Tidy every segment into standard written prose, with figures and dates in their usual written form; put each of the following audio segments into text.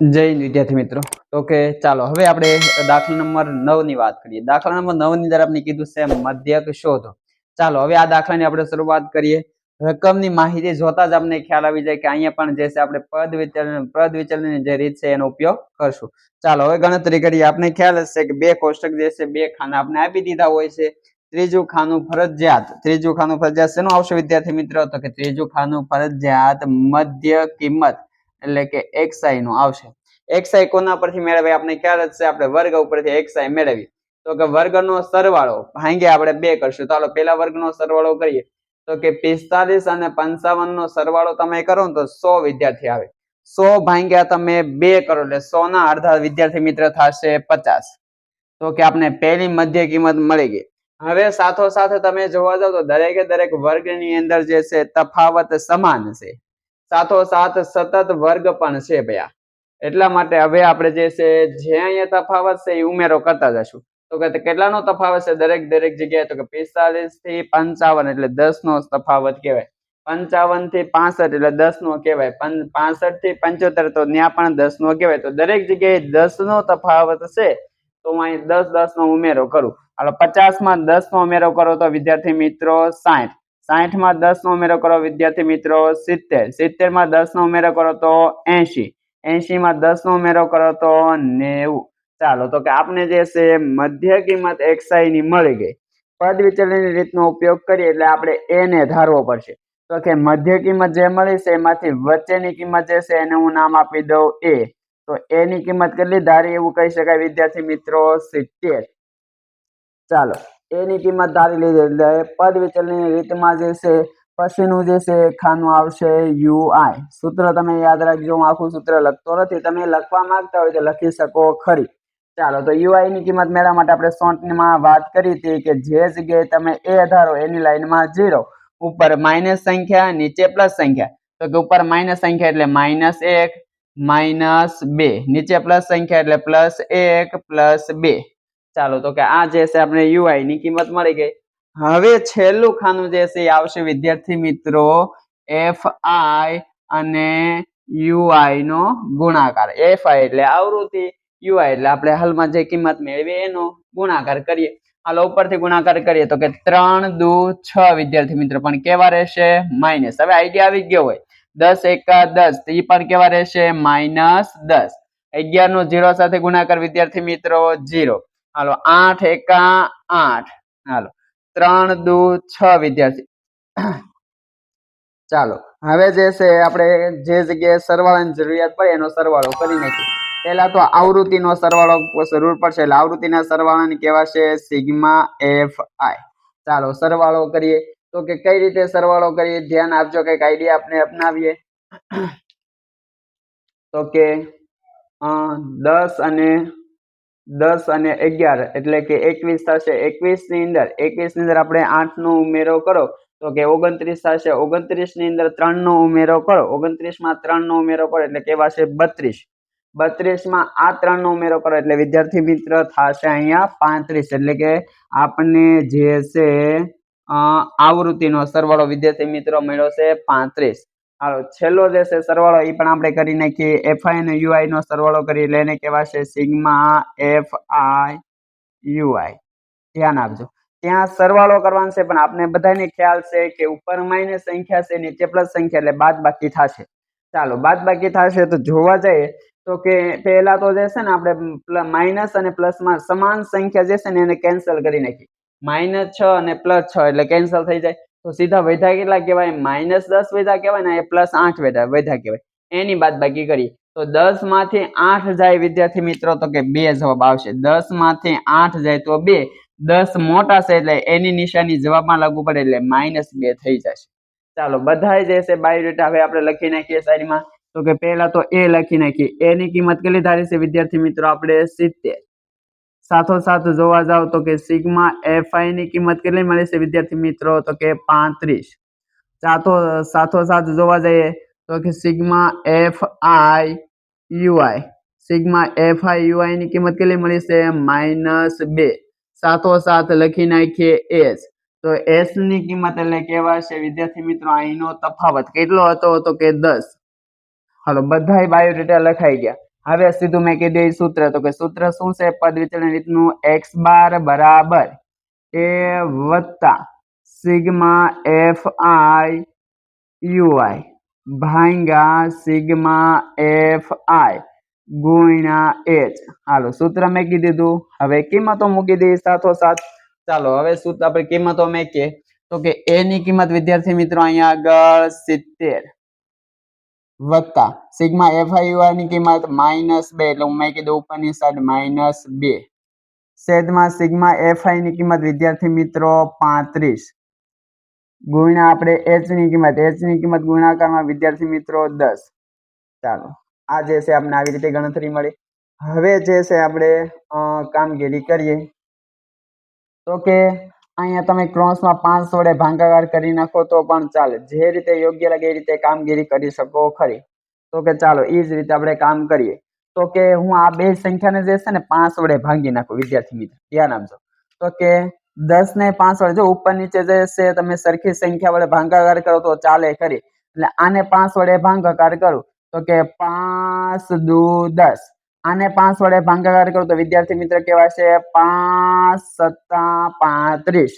જય વિદ્યાર્થી મિત્રો. તો કે ચાલો હવે આપણે દાખલા નંબર 9 ની વાત કરીએ. દાખલા નંબર 9 ની અંદર આપણે કીધું છે મધ્યક શોધો. ચાલો હવે આ દાખલાની આપણે શરૂઆત કરીએ. રકમની માહિતી જોતા જ આપણે ખ્યાલ આવી જાય કે અહીંયા પણ જે છે આપણે પદ વિચલનની જે રીત છે એનો ઉપયોગ કરશું. ચાલો હવે ગણતરી કરીએ. આપણે ખ્યાલ હશે કે બે કોષ્ટક જે છે બે ખાના આપણે આપી દીધા હોય છે. ત્રીજું ખાનું ફરજિયાત શેનું આવશે વિદ્યાર્થી મિત્રો? તો કે ત્રીજું ખાનું ફરજિયાત મધ્ય કિંમત એટલે કે xi નું આવશે. xi કોના પરથી મેળવે? આપણે ખ્યાલ જ છે આપણે વર્ગ ઉપરથી xi મેળવી. તો કે વર્ગનો સરવાળો ભાગ્યા આપણે 2 કરશું. ચાલો પહેલા વર્ગનો સરવાળો કરીએ. તો કે 45 અને 55 નો સરવાળો તમે કરો ને તો 100 વિદ્યાર્થી આવે. 100 ભાગ્યા તમે 2 કરો એટલે 100 ના અડધા વિદ્યાર્થી મિત્ર થશે 50. તો કે આપણે પહેલી મધ્ય કિંમત મળી ગઈ. હવે સાથોસાથ તમે જોવા જાવ તો દરેકે દરેક વર્ગની અંદર જે છે તફાવત સમાન છે. સાથોસાથ સતત વર્ગ પણ છે ભયા. એટલા માટે હવે આપણે જે છે જે અહીંયા તફાવત છે એ ઉમેરો કરતા જશું. તો કે કેટલાનો તફાવત છે દરેક જગ્યાએ? તો કે 45 થી 55 એટલે 10 નો તફાવત કહેવાય. 55 થી 65 એટલે 10 નો કહેવાય. 65 થી 75 તો ત્યાં પણ 10 નો કહેવાય. તો દરેક જગ્યાએ 10 નો તફાવત છે. તો હું અહીં 10 નો ઉમેરો કરું. હાલો 50 માં 10 નો ઉમેરો કરો તો વિદ્યાર્થી મિત્રો 60. 60 માં 10 નો ઉમેરો કરો વિદ્યાર્થી મિત્રો 70. 70 માં 10 નો ઉમેરો કરો તો 80. 80 માં 10 નો ઉમેરો કરો તો 90. ચાલો તો કે આપણે જે છે મધ્ય કિંમત xi ની મળી ગઈ. પદ વિચલનની રીતનો ઉપયોગ કરીએ એટલે આપણે a ને ધારવો પડશે. તો કે મધ્ય કિંમત જે મળી છે એમાંથી વચ્ચેની કિંમત જે છે એને હું નામ આપી દઉં a. તો a ની કિંમત કેટલી ધારી એવું કહી શકાય વિદ્યાર્થી મિત્રો? 70. ચાલો a ની કિંમત ધારી લીધી એટલે પદ વિચલનની રીતમાં જે છે પછીનું જે છે ખાનું આવશે ui. સૂત્ર તમે યાદ રાખજો. હું આખું સૂત્ર લખતો નથી, તમે લખવા માંગતા હોય તો લખી શકો ખરી. ચાલો તો ui ની કિંમત મેળવવા માટે આપણે શોર્ટમાં વાત કરી હતી કે જે જગ્યાએ તમે a ધારો એની લાઈનમાં 0, ઉપર માઇનસ સંખ્યા નીચે પ્લસ સંખ્યા. તો કે ઉપર માઇનસ સંખ્યા એટલે -1 -2, નીચે પ્લસ સંખ્યા એટલે +1 +2. ચાલો તો કે આ જે છે આપણે ui ની કિંમત મળી ગઈ. હવે છેલ્લું ખાનું જે છે એ આવશે વિદ્યાર્થી મિત્રો fi અને ui નો ગુણાકાર. fi એટલે આવૃત્તિ, ui એટલે આપણે હાલમાં જે કિંમત મેળવી એનો ગુણાકાર કરીએ. હાલો ઉપરથી ગુણાકાર કરીએ તો કે 3 દુ 6 વિદ્યાર્થી મિત્રો, પણ કેવા રહેશે? માઇનસ. હવે આઈડિયા આવી ગયો હોય. 10 એકા 10 એ પણ કેવા રહેશે? -10. 11 નો 0 સાથે ગુણાકાર વિદ્યાર્થી મિત્રો 0. હાલો 8 એકા 8. હાલો 3 દુ 6 વિદ્યાર્થી. ચાલો હવે જે છે આપણે જે જગ્યાએ સરવાળાની જરૂરિયાત પડે એનો સરવાળો કરી નાખીએ. પહેલા તો આવૃત્તિનો સરવાળો જરૂર પડશે એટલે આવૃત્તિના સરવાળાને કહેવાશે સિગ્મા fi. ચાલો સરવાળો કરીએ. તો કે કઈ રીતે સરવાળો કરીએ ધ્યાન આપજો, કઈક આઈડિયા આપણે અપનાવીએ. તો કે 10 અને 11 એટલે કે 21 થશે. 21 ની અંદર આપણે 8 નો ઉમેરો કરો તો કે 29 થશે. 29 ની અંદર 3 નો ઉમેરો કરો. 29 માં 3 નો ઉમેરો કરો એટલે કેવા છે? 32. 32 માં આ 3 નો ઉમેરો કરો એટલે વિદ્યાર્થી મિત્ર થશે અહીંયા 35. એટલે કે આપણને જે છે આવૃત્તિનો સરવાળો વિદ્યાર્થી મિત્રો મળ્યો છે 35. હાલો છેલ્લો જે છે સરવાળો એ પણ આપણે કરી નાખીએ. fi અને ui નો સરવાળો કરી એટલે એને કહેવાશે સિગ્મા fi ui. ધ્યાન આપજો, ત્યાં સરવાળો કરવાનો છે પણ આપણે બધાને ખ્યાલ છે કે ઉપર માઇનસ સંખ્યા છે નીચે પ્લસ સંખ્યા એટલે બાદબાકી થશે. ચાલો બાદબાકી થશે તો જોવા જઈએ તો કે પહેલા તો જે છે ને આપણે માઇનસ અને પ્લસ માં સમાન સંખ્યા જે છે ને એને કેન્સલ કરી નાખી. -6 અને +6 એટલે કેન્સલ થઈ જાય. તો સીધા વધ્યા કેટલા કહેવાય? -10 વધ્યા કહેવાય ને, +8 વધ્યા કહેવાય. એની બાદબાકી કરીએ તો 10 માંથી 8 જાય વિદ્યાર્થી મિત્રો તો કે 2 જવાબ આવશે. 10 માંથી 8 જાય તો 2. 10 મોટા છે એટલે એની નિશાની જવાબમાં લાગુ પડે એટલે -2 થઈ જશે. ચાલો બધાય જે છે બાયોડેટા હવે આપણે લખી નાખીએ સાઈડમાં. તો કે પહેલા તો a લખી નાખીએ. a ની કિંમત કેટલી ધારી છે વિદ્યાર્થી મિત્રો? આપણે 70. સાથોસાથ જોવા જાવ તો કે સિગ્મા fi ની કિંમત કેટલી મળી છે વિદ્યાર્થી મિત્રો? તો કે 35. સાથોસાથ જોવા જઈએ તો કે સિગ્મા fi ui ની કિંમત કેટલી મળી છે? -2. સાથોસાથ લખી નાખીએ s. તો s ની કિંમત એટલે કેવા છે વિદ્યાર્થી મિત્રો? અહીંનો તફાવત કેટલો હતો? તો કે 10. હાલો બધાય બાયોડેટા લખાઈ ગયા. હવે સીધું મેં કીધું એ સૂત્ર, તો કે સૂત્ર શું છે પદ વિચલન રીતનું, x બાર બરાબર a વત્તા સિગ્મા એફ આઈ યુઆઈ ભાંગ્યા સિગ્મા એફ આઈ ગુણ્યા h. હાલો સૂત્ર મેં કીધું દીધું. હવે કિંમતો મૂકી દઈએ સાથોસાથ. ચાલો હવે સૂત્ર આપણે કિંમતો મેકીએ, તો કે a ની કિંમત વિદ્યાર્થી મિત્રો અહીંયા આગળ 70 વત્તા સિગ્મા એફઆઈયુઆઈ ની કિંમત -2, એટલે હું મેં કીધું ઉપરની સાઈડ -2 છેદમાં સિગ્મા એફઆઈ ની કિંમત વિદ્યાર્થી મિત્રો 35 ગુણ્યા આપણે h ની કિંમત ગુણાકારમાં વિદ્યાર્થી મિત્રો 10. ચાલો આ જે છે આપણે આવી રીતે ગણતરી મળી. હવે જે છે આપણે કામગીરી કરીએ, તો કે અહીંયા તમે ક્રોસમાં 5 વડે ભાગાકાર કરી નાખો તો પણ ચાલે, જે રીતે યોગ્ય લાગે એ રીતે કામગીરી કરી શકો ખરી. તો કે ચાલો એ જ રીતે આપણે કામ કરીએ. તો કે હું આ બે સંખ્યાને જે છે ને 5 વડે ભાંગી નાખું વિદ્યાર્થી મિત્રો, ધ્યાન આપજો. તો કે 10 ને 5 વડે, જો ઉપર નીચે જે છે તમે સરખી સંખ્યા વડે ભાગાકાર કરો તો ચાલે ખરી. એટલે આને 5 વડે ભાગાકાર કરું તો કે 5 દુ 10, આને 5 વડે ભાગાકાર કરું તો વિદ્યાર્થી મિત્ર કેવા છે 5 સત્તા 35.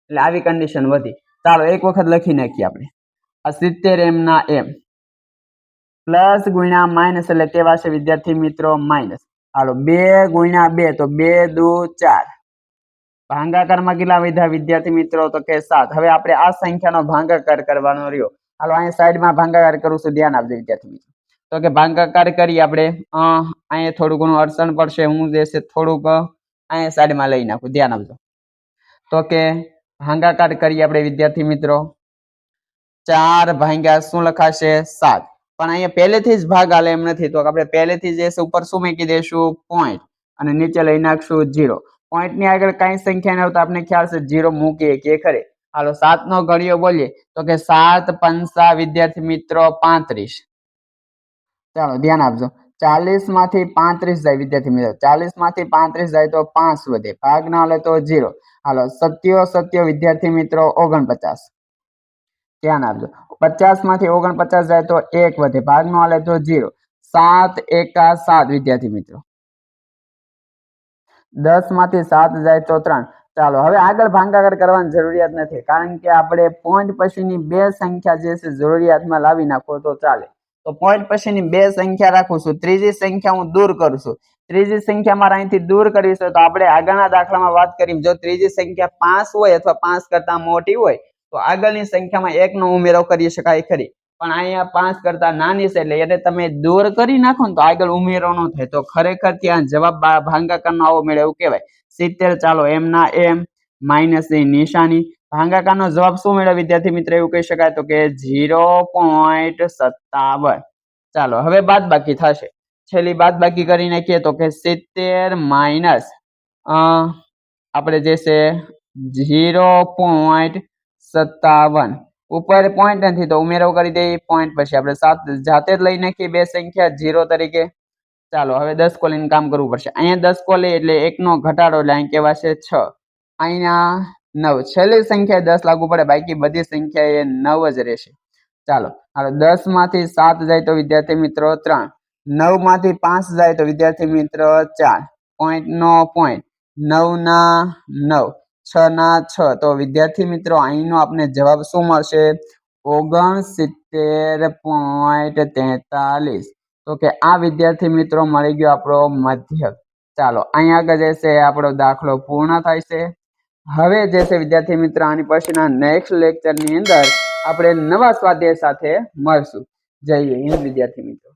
એટલે આવી કન્ડિશન વધી. ચાલો એક વખત લખી નાખીએ આપણે, આ 70 એમ ના એમ પ્લસ ગુણ્યા માઇનસ, એટલે કેવા છે વિદ્યાર્થી મિત્રો માઇનસ. હાલો 2 ગુણ્યા 2 તો 2 દુ 4, ભાગાકારમાં કેટલા વધ્યા વિદ્યાર્થી મિત્રો, તો કે 7. હવે આપણે આ સંખ્યાનો ભાગાકાર કરવાનો રહ્યો. હાલો અહીંયા સાઈડમાં ભાગાકાર કરું છું, ધ્યાન આપજો વિદ્યાર્થી મિત્રો. તો કે ભાગાકાર કરીએ આપણે, અહીંયા થોડું ઘણું અડચણ પડશે, હું જે છે થોડુંક અહીંયા સાઈડમાં લઈ નાખું, ધ્યાન આપજો. તો કે ભાગાકાર કરીએ આપણે વિદ્યાર્થી મિત્રો, 4 ભાગ્યા શું લખાશે 7, પણ અહીંયા પહેલેથી જ ભાગ આલે એમ નથી, તો આપણે પહેલેથી જે છે ઉપર શું મૂકી દઈશું પોઈન્ટ, અને નીચે લઈ નાખશું 0. પોઈન્ટ ની આગળ કઈ સંખ્યા ન હોય તો આપણે ખ્યાલ છે 0 મૂકીએ કે ખરે. હાલો 7 નો ઘડિયો બોલીએ તો કે 7 પંચા વિદ્યાર્થી મિત્રો 35. ચાલો ધ્યાન આપજો, 40 માંથી 35 જાય વિદ્યાર્થી મિત્રો, 40 માંથી 35 જાય તો 5 વધે, ભાગ ના લે તો 0. હાલો 7 વિદ્યાર્થી મિત્રો 49. ધ્યાન આપજો, 50 માંથી 49 જાય તો 1 વધે, ભાગ નો લે તો 0. 7 એકા 7 વિદ્યાર્થી મિત્રો, 10 માંથી 7 જાય તો 3. ચાલો હવે આગળ ભાગાકાર કરવાની જરૂરિયાત નથી, કારણ કે આપણે પોઈન્ટ પછીની બે સંખ્યા જે છે જરૂરિયાતમાં લાવી નાખો તો ચાલે. તો પોઈન્ટ પછીની બે સંખ્યા રાખું છું, ત્રીજી સંખ્યા હું દૂર કરું છું. ત્રીજી સંખ્યા મારે અહીંથી દૂર કરવી છે, તો આપણે આગળના દાખલામાં વાત કરી, જો ત્રીજી સંખ્યા 5 હોય અથવા 5 કરતા મોટી હોય તો આગળની સંખ્યામાં 1 નો ઉમેરો કરી શકાય ખરી, પણ અહીંયા 5 કરતા નાની છે એટલે એને તમે દૂર કરી નાખો ને તો આગળ ઉમેરો ન થાય, તો ખરેખર ત્યાં જવાબ ભાગાકારનો આવો મેળે એવું કહેવાય 70. ચાલો એમ ના એમ માઇનસ ની નિશાની, ભાગાકારનો જવાબ શું મેળવે વિદ્યાર્થી મિત્ર, એવું કહી શકાય તો કે 0.57. ચાલો હવે બાદ બાકી થશે, છેલ્લી બાદ બાકી કરી નાખીએ તો કે 70 માઇનસ આપણે જે છે 0.57, ઉપર પોઈન્ટ નથી તો ઉમેરો કરી દઈએ, પોઈન્ટ પછી આપણે જાતે જ લઈ નાખીએ બે સંખ્યા 0 તરીકે. ચાલો હવે 10 કોલીને કામ કરવું પડશે, અહીંયા 10 કોલી એટલે 1 નો ઘટાડો, એટલે અહીં કહેવાશે 6, અહીંયા 9, છેલ્લી સંખ્યા 10 લાગુ પડે, બાકી બધી સંખ્યા એ 9 જ રહેશે. ચાલો હાલો 10 માંથી 7 જાય તો વિદ્યાર્થી મિત્રો 3, 9 માંથી 5 જાય તો વિદ્યાર્થી મિત્રો 4, પોઈન્ટ નો પોઈન્ટ, 9 ના 9, 6 ના 6, તો વિદ્યાર્થી મિત્રો અહીંનો આપણે જવાબ શું મળશે 69.43. તો કે આ વિદ્યાર્થી મિત્રો મળી ગયો આપણો મધ્યક. ચાલો અહીંયા આગળ જે છે આપણો દાખલો પૂર્ણ થાય છે. હવે જે છે વિદ્યાર્થી મિત્રો આની પછીના નેક્સ્ટ લેક્ચરની અંદર આપણે નવા સ્વાધ્યાય સાથે મળશું. જય હિન્દ વિદ્યાર્થી મિત્રો.